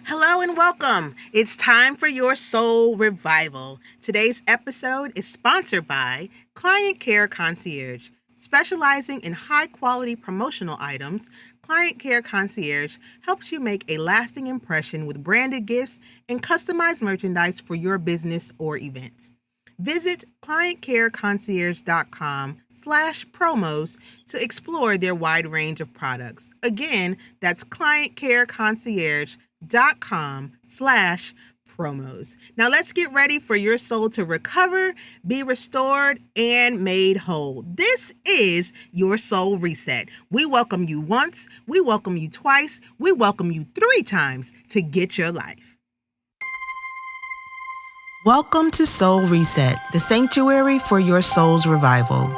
Hello and welcome. It's time for your soul revival. Today's episode is sponsored by Client Care Concierge. Specializing in high quality promotional items, Client Care Concierge helps you make a lasting impression with branded gifts and customized merchandise for your business or event. Visit clientcareconcierge.com/promos to explore their wide range of products. Again, that's clientcareconcierge.com/promos. Now let's get ready for your soul to recover, be restored, and made whole. This is your soul reset. We welcome you once, we welcome you twice, we welcome you 3 times to get your life. Welcome to Soul Reset, the sanctuary for your soul's revival.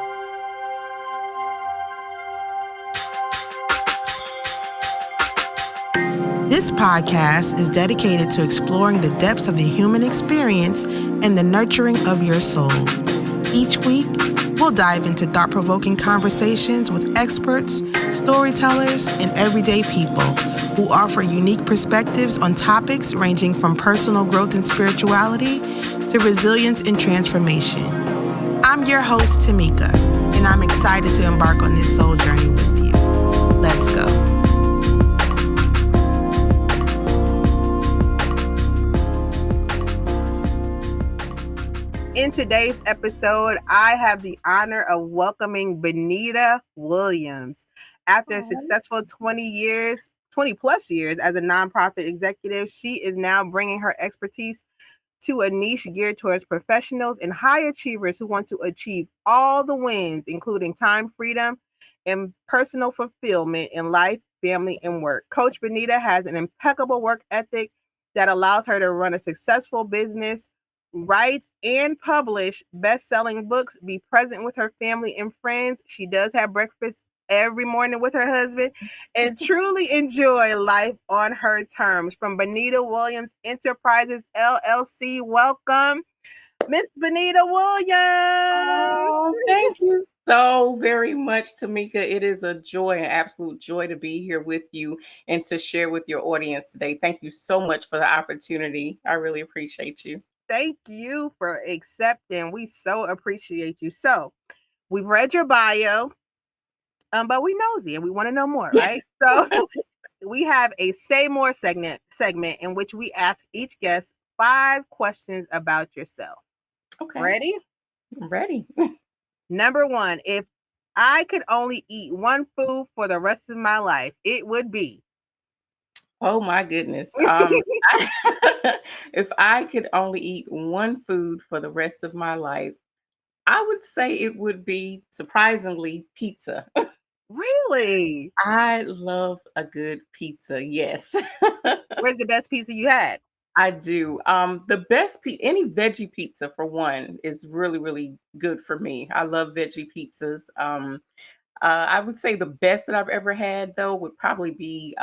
This podcast is dedicated to exploring the depths of the human experience and the nurturing of your soul. Each week, we'll dive into thought-provoking conversations with experts, storytellers, and everyday people who offer unique perspectives on topics ranging from personal growth and spirituality to resilience and transformation. I'm your host, Tameeka, and I'm excited to embark on this soul journey with you. Let's go. In today's episode, I have the honor of welcoming Benita Williams. After a successful 20 plus years as a nonprofit executive, she is now bringing her expertise to a niche geared towards professionals and high achievers who want to achieve all the wins, including time freedom and personal fulfillment in life, family, and work. Coach Benita has an impeccable work ethic that allows her to run a successful business, write and publish best-selling books, be present with her family and friends. She does have breakfast every morning with her husband, and truly enjoy life on her terms. From Benita Williams Enterprises, LLC, welcome, Miss Benita Williams. Oh, thank you so very much, Tameeka. It is a joy, an absolute joy to be here with you and to share with your audience today. Thank you so much for the opportunity. I really appreciate you. Thank you for accepting. We so appreciate you. So we've read your bio, but we nosy and we want to know more, right? So we have a Say More segment in which we ask each guest 5 questions about yourself. Okay. Ready? I'm ready. Number 1, if I could only eat one food for the rest of my life, it would be. Oh my goodness. If I could only eat one food for the rest of my life, I would say it would be surprisingly pizza. Really? I love a good pizza. Yes. Where's the best pizza you had? I do. The best any veggie pizza for one is really, really good for me. I love veggie pizzas. I would say the best that I've ever had though would probably be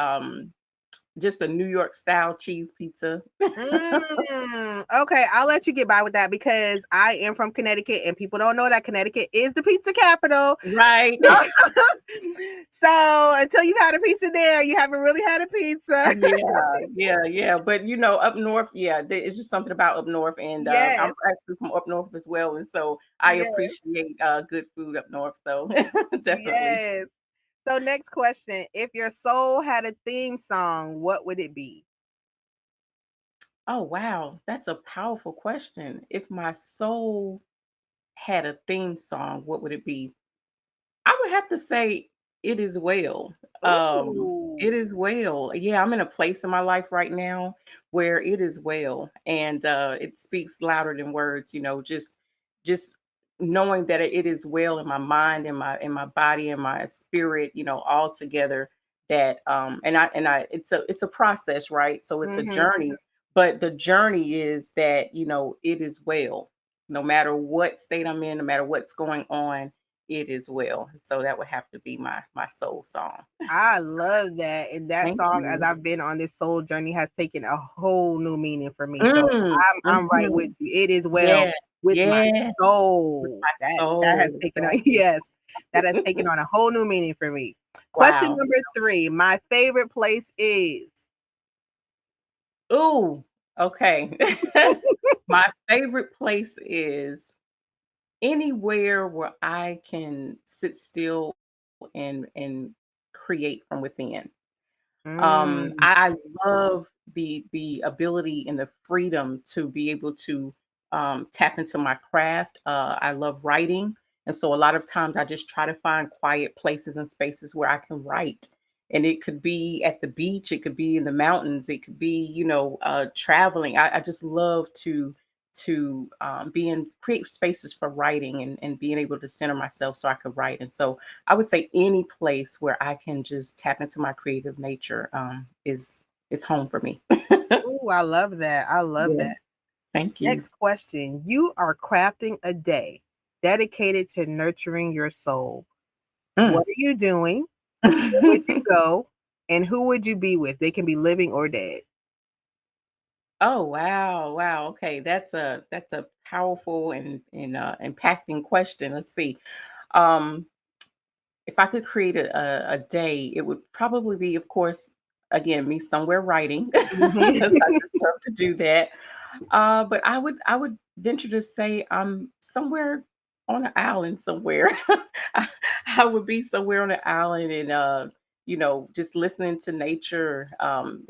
just a New York style cheese pizza. Okay, I'll let you get by with that because I am from Connecticut and people don't know that Connecticut is the pizza capital. Right. So until you've had a pizza there, you haven't really had a pizza. Yeah. But up north, it's just something about up north, and I'm Yes. actually from up north as well, and so I Yes. appreciate good food up north. So definitely. Yes. So next question. If your soul had a theme song, what would it be? Oh, wow. That's a powerful question. If my soul had a theme song, what would it be? I would have to say it is well. It Ooh. is well. Yeah, I'm in a place in my life right now where it is well, and it speaks louder than words, just knowing that it is well in my mind, in my body, in my spirit, all together. That and I it's a process, right? So it's a Mm-hmm. journey, but the journey is that, it is well. No matter what state I'm in, no matter what's going on, it is well. So that would have to be my soul song. I love that. And that Thank song, as you. I've been on this soul journey, has taken a whole new meaning for me. So Mm, I'm right with mhm. you. It is well Yeah, with my yeah, with soul. my That has soul. taken on Exactly. yes, that has taken on a whole new meaning for me. Question Wow. number 3. My favorite place is. Ooh, okay. My favorite place is anywhere where I can sit still and create from within. Mm, I love the ability and the freedom to be able to tap into my craft. I love writing, and so a lot of times I just try to find quiet places and spaces where I can write. And it could be at the beach, it could be in the mountains, it could be traveling. I just love to be in create spaces for writing and being able to center myself so I could write. And so I would say any place where I can just tap into my creative nature is home for me. ooh, I love that. I love Yeah, that. thank you. Next question. You are crafting a day dedicated to nurturing your soul. What Mm. are you doing? Where would you go? And who would you be with? They can be living or dead. Oh wow, wow. Okay, that's a powerful and impacting question. Let's see. Um, if I could create a day, it would probably be, of course, again, me somewhere writing, Mhm. because I just love to do that. But I would venture to say I'm somewhere on an island somewhere. I, I would be somewhere on an island and just listening to nature,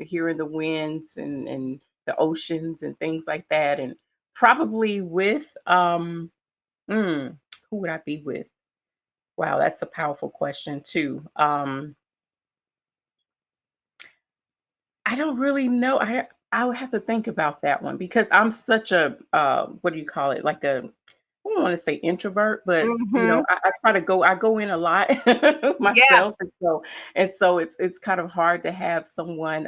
hearing the winds and the oceans and things like that, and probably with who would I be with? Wow, that's a powerful question too. I don't really know. I would have to think about that one because I'm such a what do you call it? Like a I don't want to say introvert, but Mhm. I try to go. I go in a lot Yeah, myself, and so it's kind of hard to have someone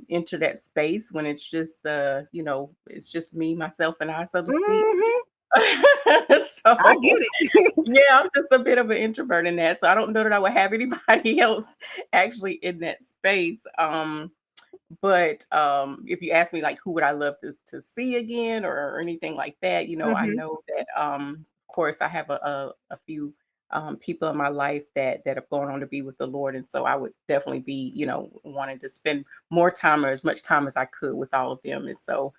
enter that space when it's just it's just me, myself, and I, so to speak. mhm. I So get it. yeah, I'm just a bit of an introvert in that. So I don't know that I would have anybody else actually in that space. But if you ask me like who would I love to see again or anything like that, I Mhm. know that of course I have a few people in my life that have gone on to be with the Lord. And so I would definitely be, wanting to spend more time or as much time as I could with all of them. And so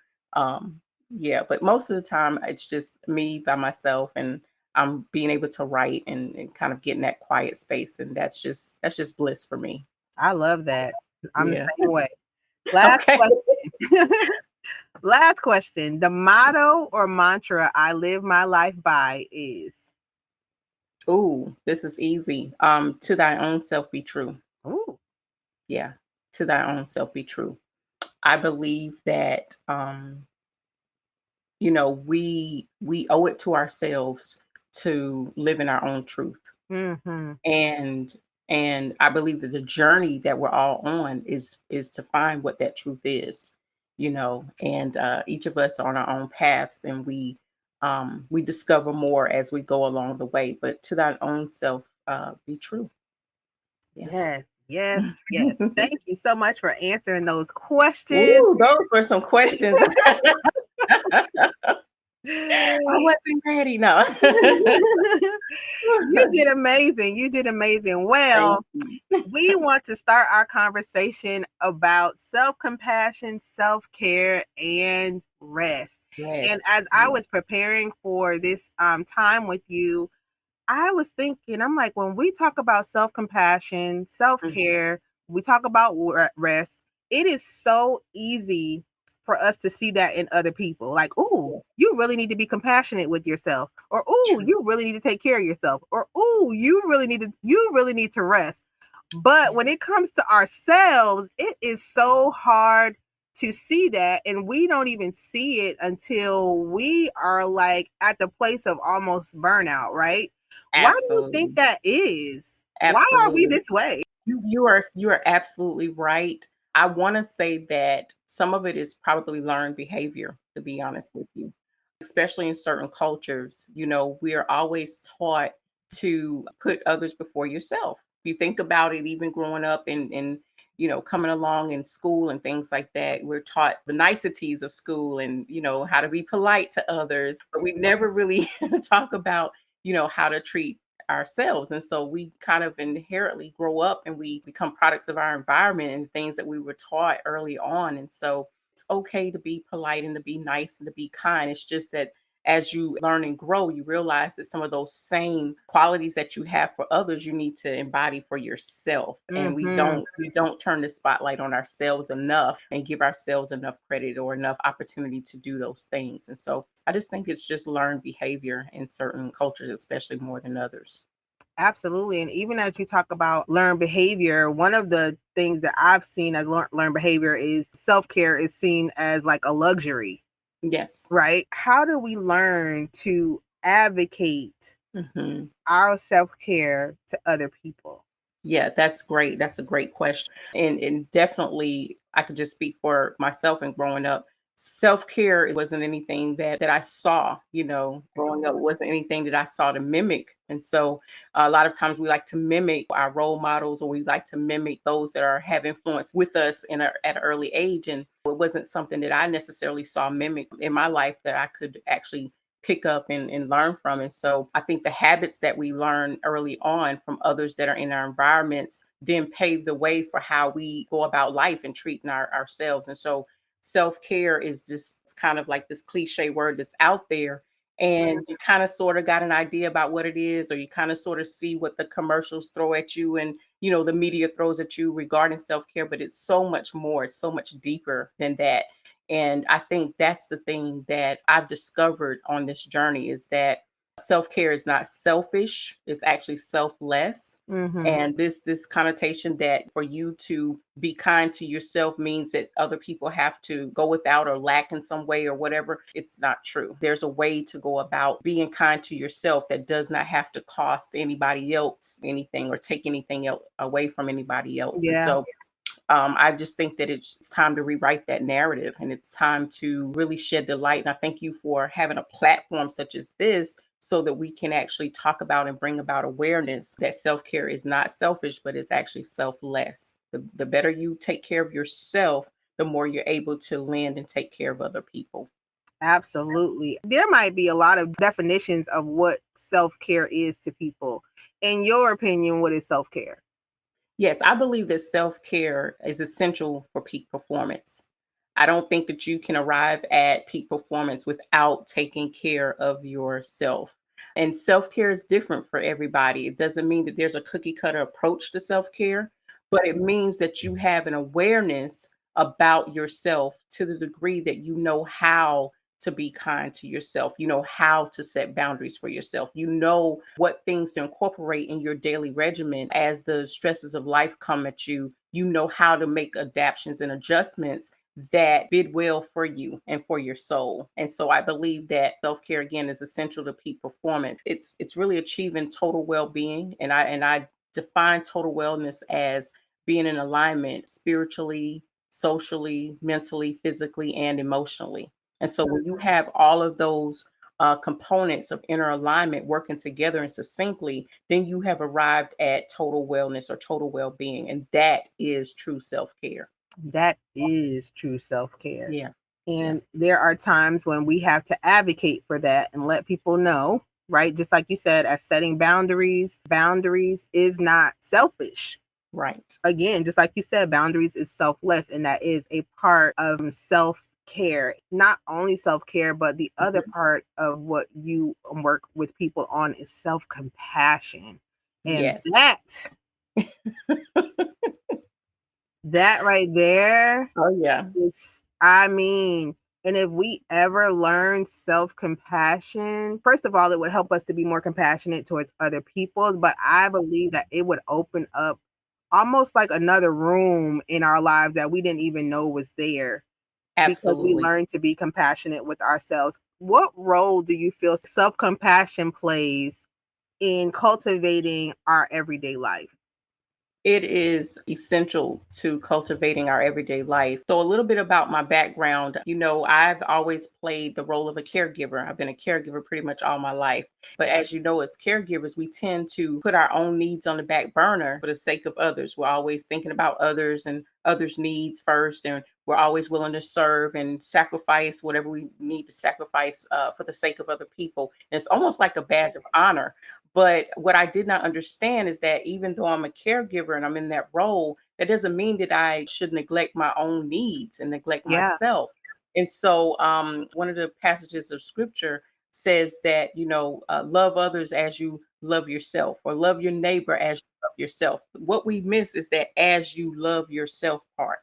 yeah, but most of the time it's just me by myself, and I'm being able to write and kind of get in that quiet space. And that's just bliss for me. I love that. I'm the Yeah. same way. Last Okay. question. Last question. The motto or mantra I live my life by is. Ooh, this is easy. To thy own self be true. Ooh. Yeah. To thy own self be true. I believe that we owe it to ourselves to live in our own truth. Mhm. And and I believe that the journey that we're all on is to find what that truth is, and each of us are on our own paths, and we discover more as we go along the way. But to thy own self be true. Yeah. Yes, yes, yes. Thank you so much for answering those questions. Ooh, those were some questions. I wasn't ready. No. You did amazing. You did amazing. Thank Well, you. we want to start our conversation about self-compassion, self-care, and rest. And as Yes. I Yeah. was preparing for this time with you, I was thinking, I'm like, when we talk about self-compassion, Mhm. self-care, we talk about rest, it is so easy for us to see that in other people. Like, oh, Yes. you really need to be compassionate with yourself. Or, oh, True. you really need to take care of yourself. Or, oh, you really need to rest. But Yeah. when it comes to ourselves, it is so hard to see that. And we don't even see it until we are like at the place of almost burnout, right? Why do you think Absolutely. that is? Why are we Absolutely. this way? You are absolutely right. I wanna say that some of it is probably learned behavior, to be honest with you. Especially in certain cultures, we are always taught to put others before yourself. If you think about it, even growing up and coming along in school and things like that, we're taught the niceties of school and how to be polite to others, but we never really talk about how to treat ourselves. And so we kind of inherently grow up and we become products of our environment and things that we were taught early on. And so it's okay to be polite and to be nice and to be kind. It's just that as you learn and grow, you realize that some of those same qualities that you have for others, you need to embody for yourself. And Mm-hmm. we don't turn the spotlight on ourselves enough and give ourselves enough credit or enough opportunity to do those things. And so I just think it's just learned behavior in certain cultures, especially more than others. Absolutely. And even as you talk about learned behavior, one of the things that I've seen as learned behavior is self care is seen as like a luxury, Yes. right? How do we learn to advocate Hmm. our self care to other people? Yeah, that's great. That's a great question. And definitely I could just speak for myself and growing up. Self-care wasn't anything that I saw, growing up wasn't anything that I saw to mimic. And so a lot of times we like to mimic our role models or we like to mimic those that are have influence with us at an early age. And it wasn't something that I necessarily saw mimic in my life that I could actually pick up and learn from. And so I think the habits that we learn early on from others that are in our environments then pave the way for how we go about life and treating ourselves. And so self care is just kind of like this cliche word that's out there. And you kind of sort of got an idea about what it is, or you kind of sort of see what the commercials throw at you and, the media throws at you regarding self care. But it's so much more, it's so much deeper than that. And I think that's the thing that I've discovered on this journey is that self-care is not selfish, it's actually selfless. Mm-hmm. And this connotation that for you to be kind to yourself means that other people have to go without or lack in some way or whatever, it's not true. There's a way to go about being kind to yourself that does not have to cost anybody else anything or take anything else away from anybody else. And Yeah, so I just think that it's time to rewrite that narrative and it's time to really shed the light. And I thank you for having a platform such as this so that we can actually talk about and bring about awareness that self care is not selfish, but it's actually selfless. The better you take care of yourself, the more you're able to lend and take care of other people. absolutely. There might be a lot of definitions of what self care is to people. In your opinion, what is self care? Yes, I believe that self care is essential for peak performance. I don't think that you can arrive at peak performance without taking care of yourself. And self care is different for everybody. It doesn't mean that there's a cookie cutter approach to self care, but it means that you have an awareness about yourself to the degree that you know how to be kind to yourself. You know how to set boundaries for yourself. You know what things to incorporate in your daily regimen as the stresses of life come at you. You know how to make adaptations and adjustments that bid well for you and for your soul. And so I believe that self-care again is essential to peak performance. It's really achieving total well-being. And I define total wellness as being in alignment spiritually, socially, mentally, physically, and emotionally. And so when you have all of those components of inner alignment working together and succinctly, then you have arrived at total wellness or total well being. And that is true self care. That is true self care. Yeah. Yeah. And there are times when we have to advocate for that and let people know, right? Just like you said, as setting boundaries, boundaries is not selfish. Right. Again, just like you said, boundaries is selfless, and that is a part of self care. Not only self care, but the other Mhm. part of what you work with people on is self compassion. And Yes. that right there Oh, yeah. is, I mean, and if we ever learn self compassion, first of all, it would help us to be more compassionate towards other people. But I believe that it would open up almost like another room in our lives that we didn't even know was there because we Absolutely. learned to be compassionate with ourselves. What role do you feel self compassion plays in cultivating our everyday life? It is essential to cultivating our everyday life. So, a little bit about my background. I've always played the role of a caregiver. I've been a caregiver pretty much all my life. But as you know, as caregivers, we tend to put our own needs on the back burner for the sake of others. We're always thinking about others and others' needs first. And we're always willing to serve and sacrifice whatever we need to sacrifice for the sake of other people. And it's almost like a badge of honor. But what I did not understand is that even though I'm a caregiver and I'm in that role, that doesn't mean that I should neglect my own needs and neglect Yeah. myself. And so, one of the passages of scripture says that, love others as you love yourself, or love your neighbor as you love yourself. What we miss is that as you love yourself part.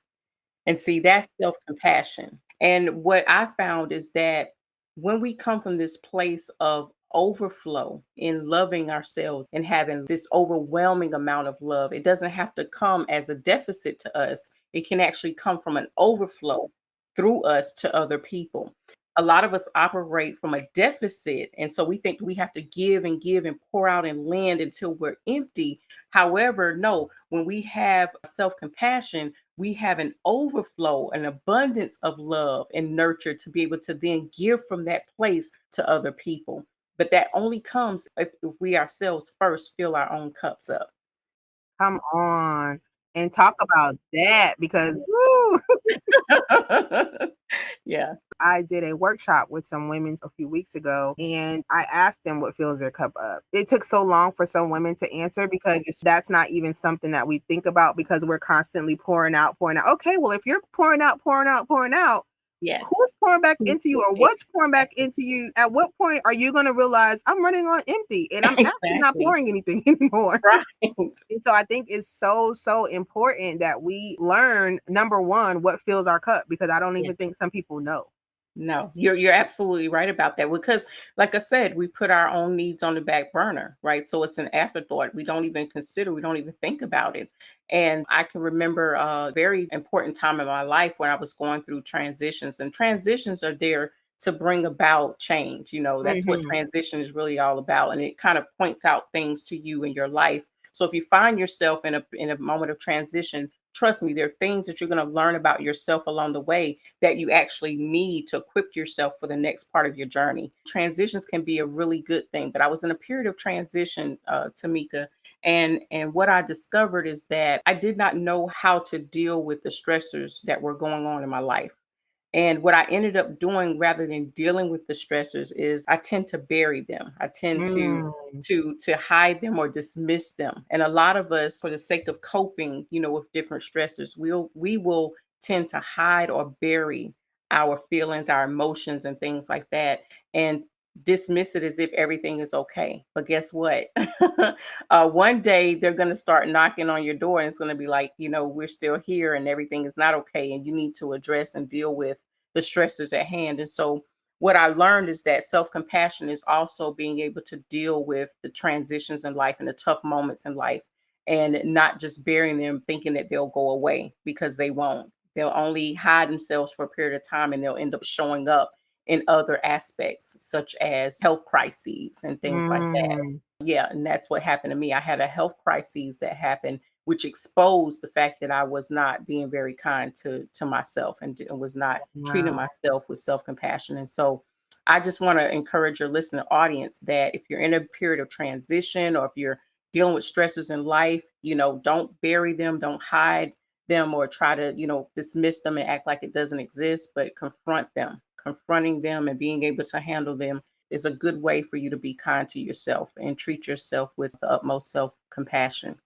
And see, that's self compassion. And what I found is that when we come from this place of overflow in loving ourselves and having this overwhelming amount of love, it doesn't have to come as a deficit to us. It can actually come from an overflow through us to other people. A lot of us operate from a deficit. And so we think we have to give and pour out and lend until we're empty. However, no, when we have self compassion, we have an overflow, an abundance of love and nurture to be able to then give from that place to other people. But that only comes if we ourselves first fill our own cups up. Come on and talk about that because woo, Yeah. I did a workshop with some women a few weeks ago and I asked them what fills their cup up. It took so long for some women to answer because that's not even something that we think about because we're constantly pouring out, pouring out. Okay, well, if you're pouring out, pouring out, pouring out, Yes. who's pouring back Mm, into you or what's pouring back into you? At what point are you going to realize I'm running on empty and I'm actually not exactly. pouring anything anymore? Right. And so I think it's so, so important that we learn number one, what fills our cup, because I don't Yeah. even think some people know. No, you're absolutely right about that because, like I said, we put our own needs on the back burner, right? So it's an afterthought. We don't even consider, we don't even think about it. And I can remember a very important time in my life when I was going through transitions, and transitions are there to bring about change. That's what Mhm. transition is really all about, and it kind of points out things to you in your life. So if you find yourself in a moment of transition, trust me, there are things that you're going to learn about yourself along the way that you actually need to equip yourself for the next part of your journey. Transitions can be a really good thing, but I was in a period of transition, Tameeka, and what I discovered is that I did not know how to deal with the stressors that were going on in my life. And what I ended up doing rather than dealing with the stressors is I tend to bury them. I tend to Mm. to hide them or dismiss them. And a lot of us, for the sake of coping, with different stressors, we will tend to hide or bury our feelings, our emotions, and things like that, and dismiss it as if everything is okay. But guess what? One day they're going to start knocking on your door, and it's going to be like, we're still here and everything is not okay. And you need to address and deal with the stressors at hand. And so, what I learned is that self compassion is also being able to deal with the transitions in life and the tough moments in life, and not just burying them thinking that they'll go away, because they won't. They'll only hide themselves for a period of time, and they'll end up showing up in other aspects, such as health crises and things like that. Mm. Yeah, and that's what happened to me. I had a health crisis that happened, which exposed the fact that I was not being very kind to myself, and was not treating Wow. myself with self-compassion. And so I just want to encourage your listening audience that if you're in a period of transition, or if you're dealing with stressors in life, don't bury them, don't hide them, or try to, dismiss them and act like it doesn't exist, but confront them. Confronting them and being able to handle them is a good way for you to be kind to yourself and treat yourself with the utmost self compassion.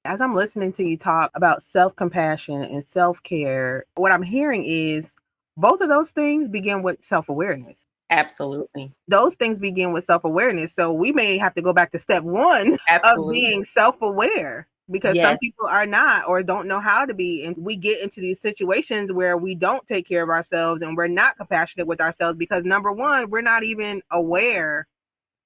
As I'm listening to you talk about self compassion and self care, what I'm hearing is both of those things begin with self awareness. Absolutely. Those things begin with self awareness. So we may have to go back to step one of Absolutely. being self aware because some Yes. people are not or don't know how to be. And we get into these situations where we don't take care of ourselves and we're not compassionate with ourselves because number one, we're not even aware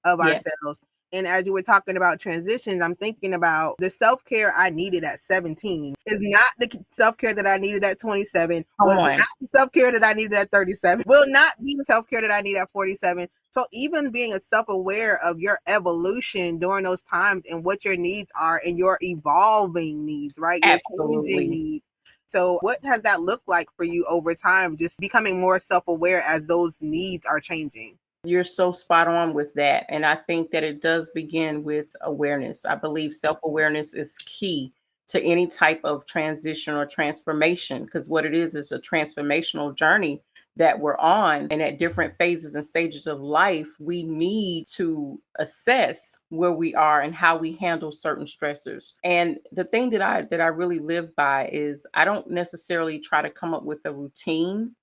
of Yes. ourselves. And as you were talking about transitions, I'm thinking about the self care I needed at 17 is not the self care that I needed at 27, Come was on. not the self care that I needed at 37, will not be the self care that I need at 47. So even being a self aware of your evolution during those times and what your needs are and your evolving needs, right? Your changing Absolutely. needs. So what has that looked like for you over time? Just becoming more self aware as those needs are changing. You're so spot on with that. And I think that it does begin with awareness. I believe self awareness is key to any type of transition or transformation, because what it is a transformational journey that we're on, and at different phases and stages of life, we need to assess where we are and how we handle certain stressors. And the thing that I really live by is I don't necessarily try to come up with a routine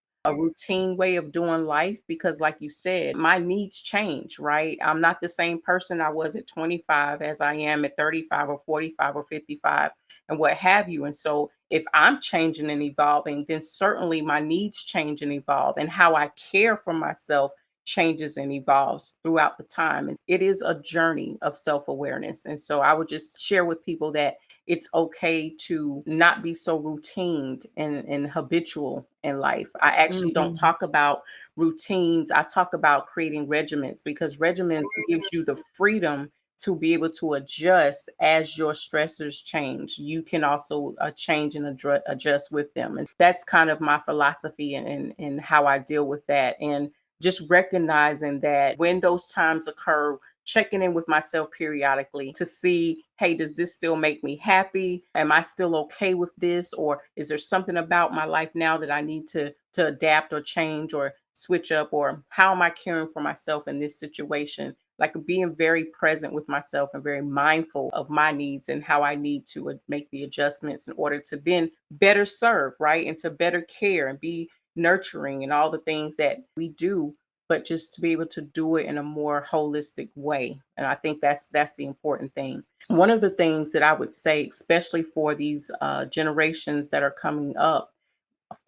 way of doing life, because like you said, my needs change, right? I'm not the same person I was at 25 as I am at 35 or 45 or 55 and what have you. And so if I'm changing and evolving, then certainly my needs change and evolve, and how I care for myself changes and evolves throughout the time. And it is a journey of self-awareness. And so I would just share with people that it's okay to not be so routine and habitual in life. I actually don't Mhm. talk about routines. I talk about creating regimens, because regimens gives you the freedom to be able to adjust as your stressors change. You can also change and adjust with them. And that's kind of my philosophy and how I deal with that. And just recognizing that when those times occur, checking in with myself periodically to see, hey, does this still make me happy? Am I still okay with this? Or is there something about my life now that I need to adapt or change or switch up? Or how am I caring for myself in this situation? Like being very present with myself and very mindful of my needs and how I need to make the adjustments in order to then better serve, right? And to better care and be nurturing and all the things that we do, but just to be able to do it in a more holistic way. And I think that's the important thing. One of the things that I would say, especially for these generations that are coming up,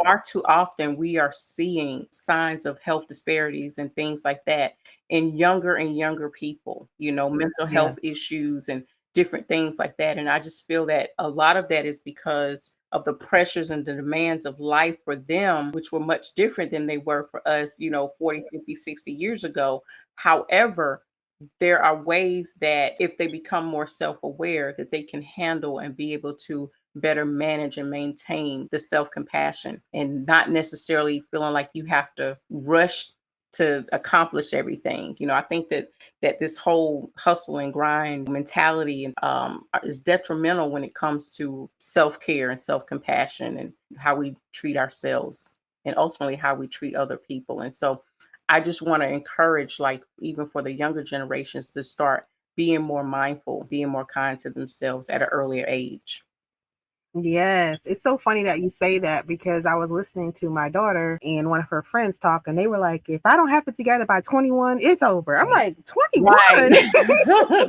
far too often we are seeing signs of health disparities and things like that in younger and younger people, mental Yeah. health issues and different things like that. And I just feel that a lot of that is because of the pressures and the demands of life for them, which were much different than they were for us, 40, 50, 60 years ago. However, there are ways that if they become more self-aware, that they can handle and be able to better manage and maintain the self-compassion, and not necessarily feeling like you have to rush to accomplish everything. I think that this whole hustle and grind mentality is detrimental when it comes to self-care and self-compassion and how we treat ourselves and ultimately how we treat other people. And so I just want to encourage, like, even for the younger generations to start being more mindful, being more kind to themselves at an earlier age. Yes, it's so funny that you say that because I was listening to my daughter and one of her friends talk, and they were like, "If I don't have it together by 21, it's over." I'm Right. like, "21?" Right.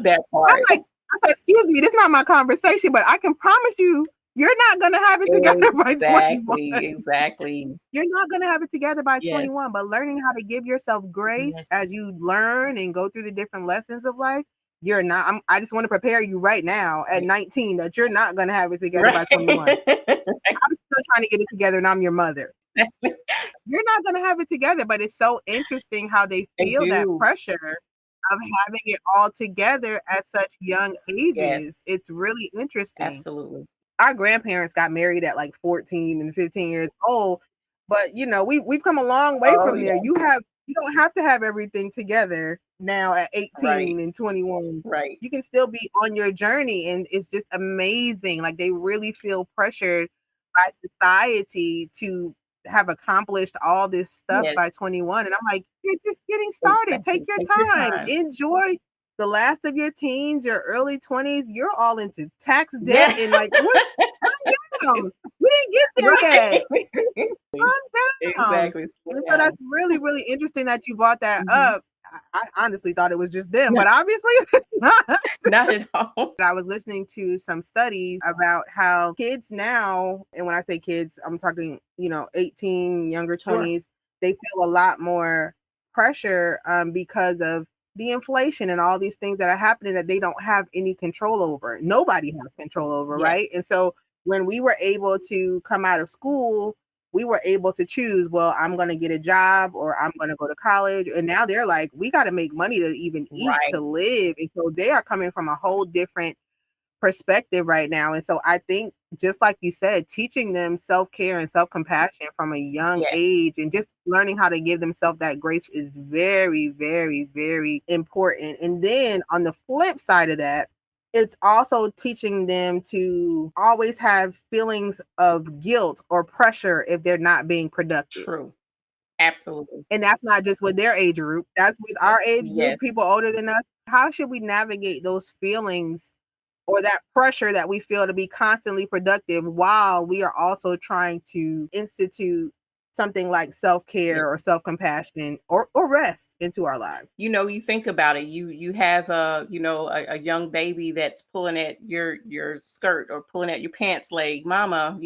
That I'm part. like, I said, "Excuse me, this is not my conversation, but I can promise you, you're not gonna have it together by 21. Exactly, exactly. You're not gonna have it together by Yes, 21." But learning how to give yourself grace yes. as you learn and go through the different lessons of life, you're not. I just want to prepare you right now at Right. 19 that you're not gonna have it together Right. by 21. I'm still trying to get it together and I'm your mother. You're not gonna have it together, but it's so interesting how they They feel that do. pressure of having it all together at such young Yes, ages. It's really interesting. absolutely. Our grandparents got married at like 14 and 15 years old, but we've come a long way Oh, from there. yeah. You don't have to have everything together now at Right, 18 and 21. right. You can still be on your journey, and it's just amazing. Like they really feel pressured by society to have accomplished all this stuff Yes, by 21. And I'm like, you're just getting started. Take exactly. your Take your time. time. Enjoy the last of your teens, your early 20s. You're all into tax debt Yeah. and like, what? Calm down. We didn't get there Right. yet. Calm down. Exactly, slow And so that's down. really, really interesting that you brought that Mhm. up. I honestly thought it was just them, but obviously it's not. Not at all. I was listening to some studies about how kids now, and when I say kids, I'm talking, 18, younger Sure. 20s, they feel a lot more pressure because of the inflation and all these things that are happening that they don't have any control over. Nobody has control over, Yes. right? And so when we were able to come out of school, we were able to choose, well, I'm going to get a job or I'm going to go to college. And now they're like, we got to make money to even eat, to Right. live. And so they are coming from a whole different perspective right now. And so I think, just like you said, teaching them self care and self compassion from a young Yes. age and just learning how to give themselves that grace is very, very, very important. And then on the flip side of that, it's also teaching them to always have feelings of guilt or pressure if they're not being productive. True. Absolutely. And that's not just with their age group, that's with our age group, Yes. people older than us. How should we navigate those feelings or that pressure that we feel to be constantly productive while we are also trying to institute something like Yeah. self-care or self-compassion or rest into our lives? You think about it, you have a young baby that's pulling at your skirt or pulling at your pants leg, mama,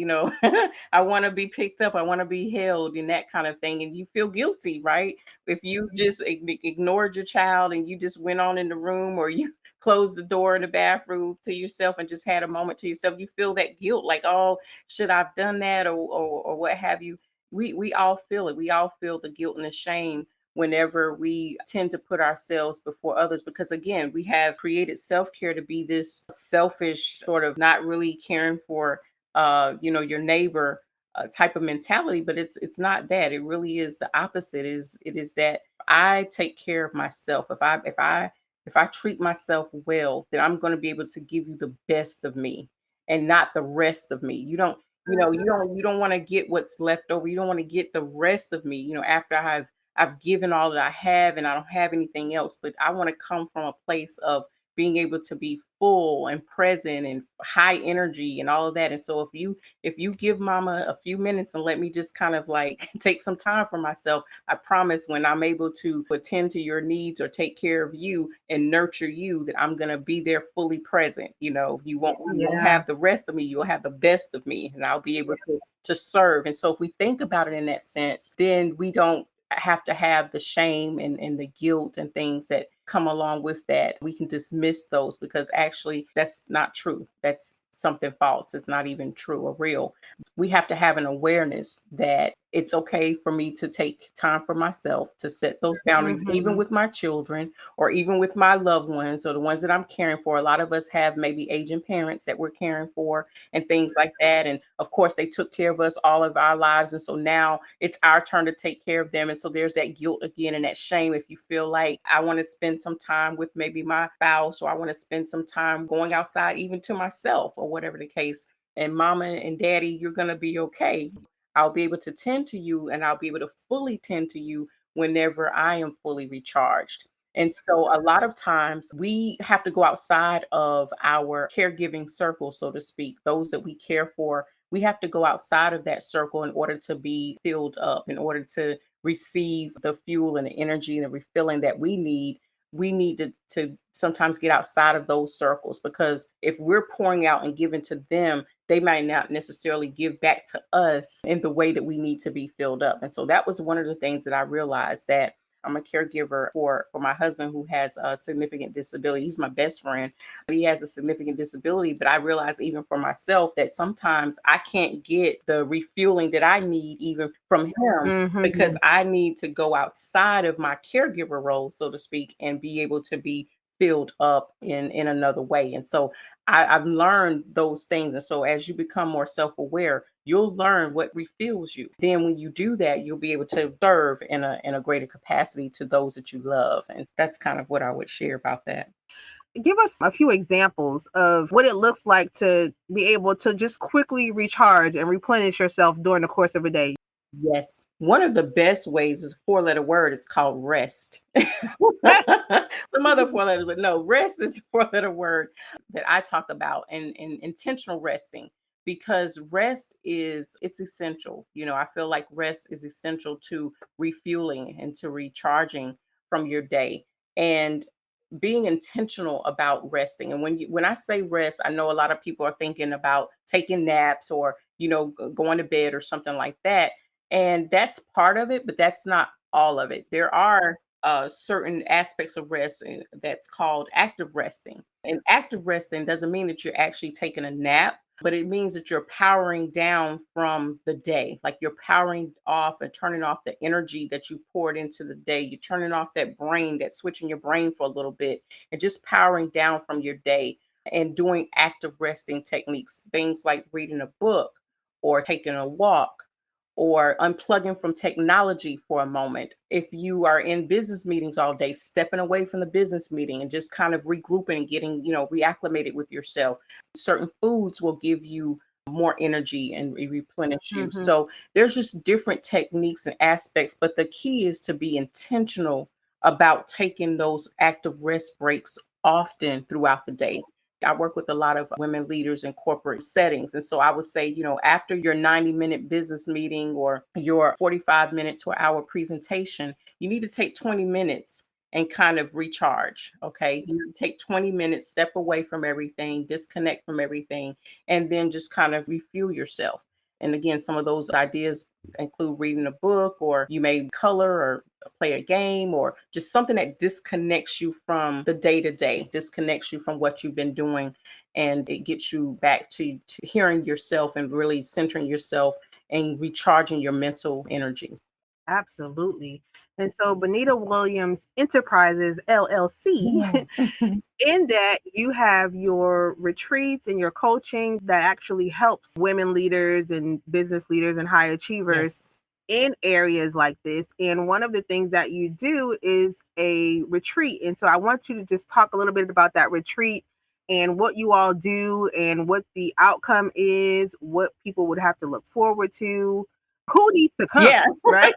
I want to be picked up, I want to be held, and that kind of thing, and you feel guilty, right? If you just ignored your child and you just went on in the room, or you closed the door in the bathroom to yourself and just had a moment to yourself, you feel that guilt, like, oh, should I've done that, or what have you. We all feel it, we all feel the guilt and the shame whenever we tend to put ourselves before others, because again, we have created self-care to be this selfish sort of not really caring for your neighbor type of mentality, but it's not that. It really is the opposite. It is that I take care of myself. If I treat myself well, then I'm going to be able to give you the best of me and not the rest of me. You don't want to get what's left over. You don't want to get the rest of me, after I've given all that I have and I don't have anything else. But I want to come from a place of being able to be full and present and high energy and all of that. And so if you give mama a few minutes and let me just kind of like take some time for myself, I promise when I'm able to attend to your needs or take care of you and nurture you, that I'm gonna be there fully present. You won't Yeah. have the rest of me, you'll have the best of me, and I'll be able to serve. And so if we think about it in that sense, then we don't have to have the shame and the guilt and things that come along with that. We can dismiss those because actually that's not true. That's something false. It's not even true or real. We have to have an awareness that it's okay for me to take time for myself, to set those boundaries, even Mhm. with my children or even with my loved ones or the ones that I'm caring for. A lot of us have maybe aging parents that we're caring for and things like that. And of course, they took care of us all of our lives. And so now it's our turn to take care of them. And so there's that guilt again and that shame. If you feel like I want to spend some time with maybe my spouse, or I want to spend some time going outside, even to myself, or whatever the case, and mama and daddy, you're going to be okay. I'll be able to tend to you and I'll be able to fully tend to you whenever I am fully recharged. And so a lot of times we have to go outside of our caregiving circle, so to speak, those that we care for. We have to go outside of that circle in order to be filled up, in order to receive the fuel and the energy and the refilling that we need. We need to sometimes get outside of those circles, because if we're pouring out and giving to them, they might not necessarily give back to us in the way that we need to be filled up. And so that was one of the things that I realized, that I'm a caregiver for my husband who has a significant disability. He's my best friend. He has a significant disability, but I realize even for myself that sometimes I can't get the refueling that I need even from him, because Mhm. I need to go outside of my caregiver role, so to speak, and be able to be filled up in another way. And so I've learned those things. And so as you become more self-aware, you'll learn what refuels you. Then when you do that, you'll be able to serve in a greater capacity to those that you love. And that's kind of what I would share about that. Give us a few examples of what it looks like to be able to just quickly recharge and replenish yourself during the course of a day. Yes. One of the best ways is a four-letter word. It's called rest. Some other four letters, but no, rest is the four-letter word that I talk about, and intentional resting, because rest is it's essential. I feel like rest is essential to refueling and to recharging from your day. And being intentional about resting. And when I say rest, I know a lot of people are thinking about taking naps, or going to bed or something like that, and that's part of it, but that's not all of it. There are certain aspects of rest that's called active resting. And active resting doesn't mean that you're actually taking a nap, but it means that you're powering down from the day. Like you're powering off and turning off the energy that you poured into the day. You're turning off that brain, that switching your brain for a little bit, and just powering down from your day and doing active resting techniques, things like reading a book or taking a walk or unplugging from technology for a moment. If you are in business meetings all day, stepping away from the business meeting and just kind of regrouping and getting, reacclimated with yourself. Certain foods will give you more energy and replenish you. Hmm. So there's just different techniques and aspects, but the key is to be intentional about taking those active rest breaks often throughout the day. I work with a lot of women leaders in corporate settings. And so I would say, after your 90-minute business meeting or your 45-minute to an hour presentation, you need to take 20 minutes and kind of recharge. Okay. You need to take 20 minutes, step away from everything, disconnect from everything, and then just kind of refuel yourself. And again, some of those ideas include reading a book, or you may color or play a game, or just something that disconnects you from the day to day, disconnects you from what you've been doing. And it gets you back to hearing yourself and really centering yourself and recharging your mental energy. Absolutely. And so Benita Williams Enterprises LLC, Mhm. in that you have your retreats and your coaching that actually helps women leaders and business leaders and high achievers Yes. in areas like this. And one of the things that you do is a retreat. And so I want you to just talk a little bit about that retreat and what you all do and what the outcome is, what people would have to look forward to, who needs to come, Yeah. right?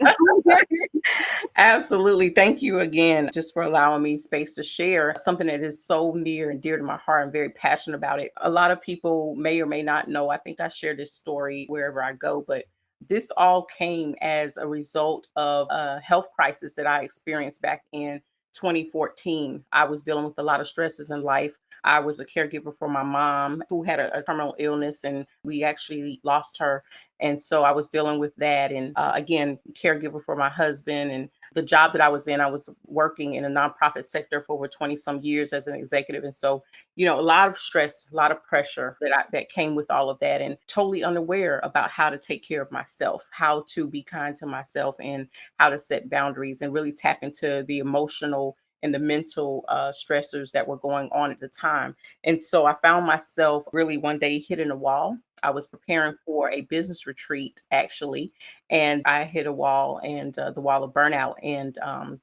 Absolutely. Thank you again just for allowing me space to share something that is so near and dear to my heart. I'm very passionate about it. A lot of people may or may not know. I think I share this story wherever I go, but this all came as a result of a health crisis that I experienced back in 2014. I was dealing with a lot of stresses in life. I was a caregiver for my mom who had a terminal illness, and we actually lost her. And so I was dealing with that. And again, caregiver for my husband. And the job that I was in, I was working in a nonprofit sector for over 20 some years as an executive. And so, a lot of stress, a lot of pressure that came with all of that, and totally unaware about how to take care of myself, how to be kind to myself, and how to set boundaries and really tap into the emotional and the mental stressors that were going on at the time. And so I found myself really one day hitting a wall. I was preparing for a business retreat actually, and I hit a wall, and the wall of burnout, and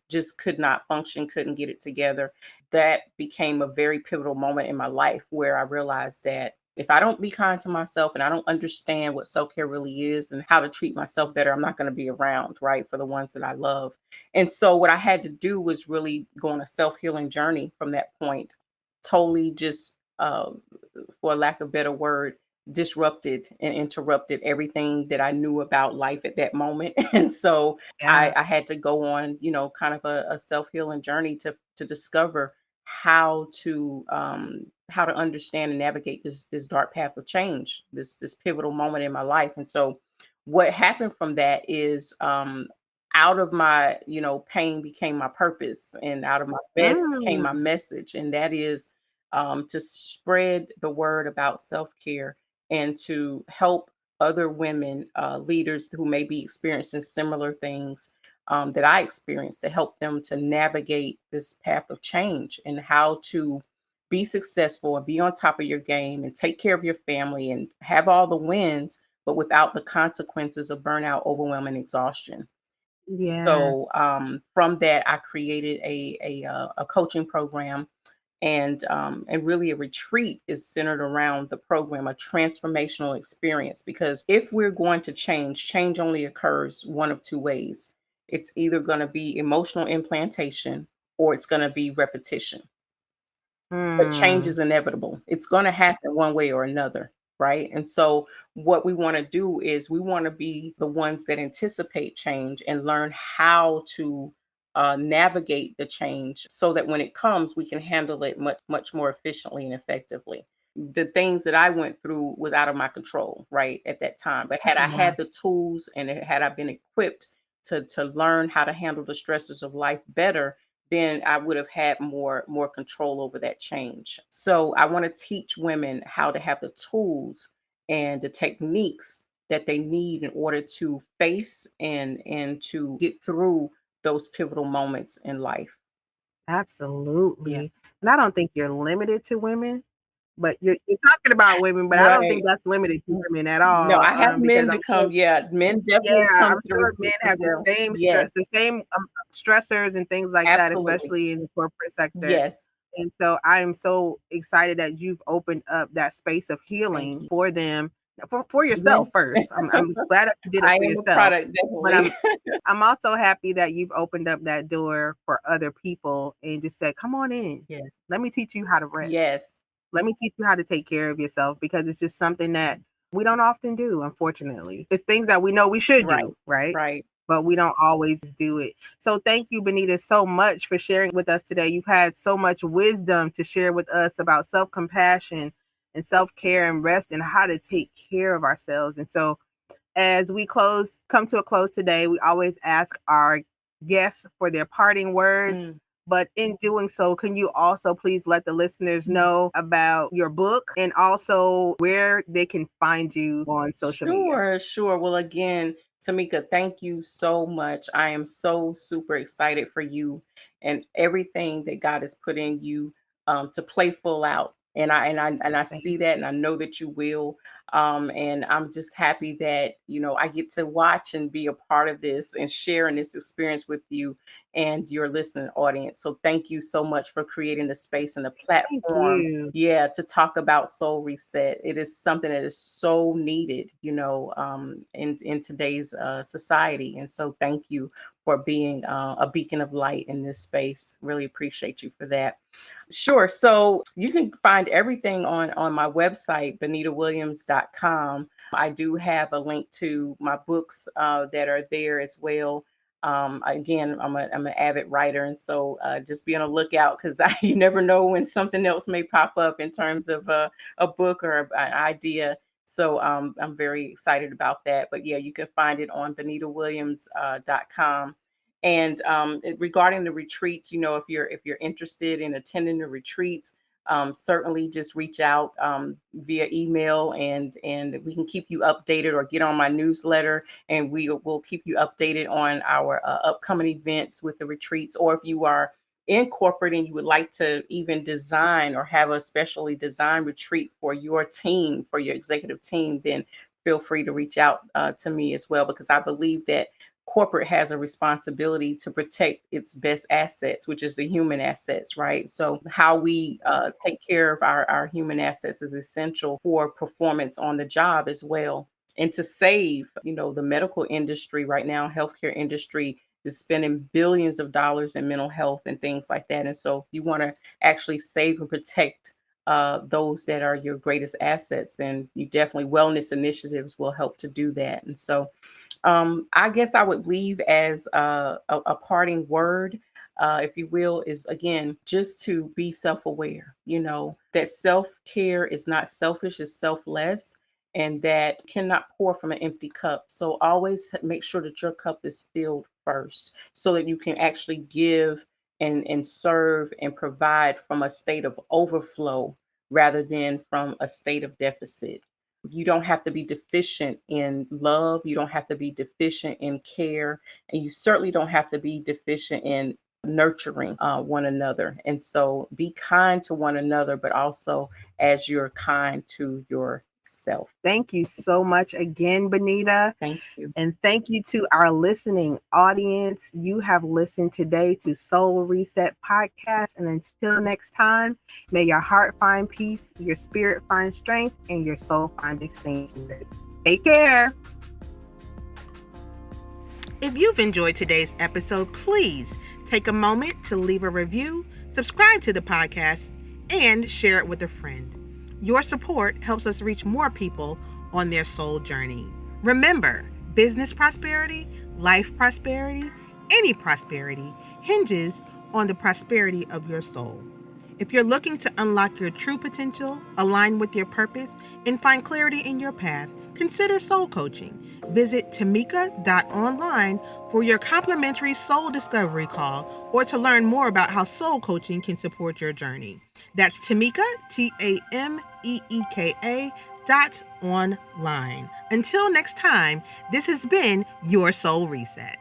just could not function, couldn't get it together. That became a very pivotal moment in my life where I realized that if I don't be kind to myself and I don't understand what self care really is and how to treat myself better, I'm not going to be around, right, for the ones that I love. And so, what I had to do was really go on a self healing journey from that point, totally just, for lack of a better word, disrupted and interrupted everything that I knew about life at that moment. And so Yeah. I had to go on, kind of a self-healing journey to discover how to understand and navigate this dark path of change, this pivotal moment in my life. And so what happened from that is out of my, pain became my purpose, and out of my mess became my Mm, message. And that is to spread the word about self-care and to help other women leaders who may be experiencing similar things that I experienced, to help them to navigate this path of change and how to be successful and be on top of your game and take care of your family and have all the wins, but without the consequences of burnout, overwhelm, and exhaustion. yes. So from that, I created a coaching program, and really a retreat is centered around the program, a transformational experience. Because if we're going to change, change only occurs one of two ways. It's either going to be emotional implantation, or it's going to be repetition. But change Mm, is inevitable. It's going to happen one way or another, right? And so what we want to do is we want to be the ones that anticipate change and learn how to navigate the change so that when it comes, we can handle it much, much more efficiently and effectively. The things that I went through was out of my control, right, at that time. But had I yeah. had the tools, and had I been equipped to learn how to handle the stresses of life better, then I would have had more control over that change. So I want to teach women how to have the tools and the techniques that they need in order to face and to get through those pivotal moments in life. Yeah. Absolutely. And I don't think you're limited to women, but you're talking about women, but I don't think Right. that's limited to women at No, all, I have because men I'm to sure come. Yeah, men definitely yeah, come I'm to the sure men retreats as have the well. same Yes, stressors and things like that, absolutely. especially in the corporate sector. Yes. And so I am so excited that you've opened up that space of Thank healing you. for them for yourself Yes. first. I'm glad that you did it I for am a yourself, product, but definitely. I'm also happy that you've opened up that door for other people and just said, "Come on in. Yes. Let me teach you how to rest. Yes. Let me teach you how to take care of yourself," because it's just something that we don't often do, unfortunately. It's things that we know we should Right. do, right? Right. But we don't always do it. So thank you, Benita, so much for sharing with us today. You've had so much wisdom to share with us about self-compassion and self-care and rest and how to take care of ourselves. And so as we come to a close today, we always ask our guests for their parting words. Mm. But in doing so, can you also please let the listeners know about your book and also where they can find you on social media? Sure, sure. Well, again, Tameeka, thank you so much. I am so super excited for you and everything that God has put in you to play full out. And I Thank see that, and I know that you will. And I'm just happy that I get to watch and be a part of this and sharing this experience with you and your listening audience. So thank you so much for creating the space and the thank platform, you. yeah, to talk about soul reset. It is something that is so needed, in today's society. And so thank you for being a beacon of light in this space. Really appreciate you for that. Sure. So you can find everything on my website, benitawilliams.com. I do have a link to my books that are there as well. Again, I'm an avid writer, and so just be on the lookout, because you never know when something else may pop up in terms of a book or an idea. So I'm very excited about that. But yeah, you can find it on benitawilliams.com. And regarding the retreats, if you're interested in attending the retreats, certainly just reach out via email, and we can keep you updated, or get on my newsletter, and we will keep you updated on our upcoming events with the retreats. Or if you are in corporate and you would like to even design or have a specially designed retreat for your team, for your executive team, then feel free to reach out to me as well, because I believe that corporate has a responsibility to protect its best assets, which is the human assets, right? So how we take care of our human assets is essential for performance on the job as well. And to save, the medical industry right now, healthcare industry is spending billions of dollars in mental health and things like that. And so if you want to actually save and protect those that are your greatest assets, then you definitely, wellness initiatives will help to do that. And so I guess I would leave as a parting word, if you will, is again just to be self aware, that self care is not selfish, it's selfless, and that cannot pour from an empty cup. So always make sure that your cup is filled first, so that you can actually give and serve and provide from a state of overflow rather than from a state of deficit. You don't have to be deficient in love. You don't have to be deficient in care. And you certainly don't have to be deficient in nurturing one another. And so be kind to one another, but also as you're kind to yourself. Thank you so much again, Benita. Thank you. And thank you to our listening audience. You have listened today to Soul Reset Podcast. And until next time, may your heart find peace, your spirit find strength, and your soul find sanctuary. Take care. If you've enjoyed today's episode, please take a moment to leave a review, subscribe to the podcast, and share it with a friend. Your support helps us reach more people on their soul journey. Remember, business prosperity, life prosperity, any prosperity hinges on the prosperity of your soul. If you're looking to unlock your true potential, align with your purpose, and find clarity in your path, consider soul coaching. Visit tameeka.online for your complimentary soul discovery call, or to learn more about how soul coaching can support your journey. That's Tameeka, TAMEEKA.online. Until next time, this has been your Soul Reset.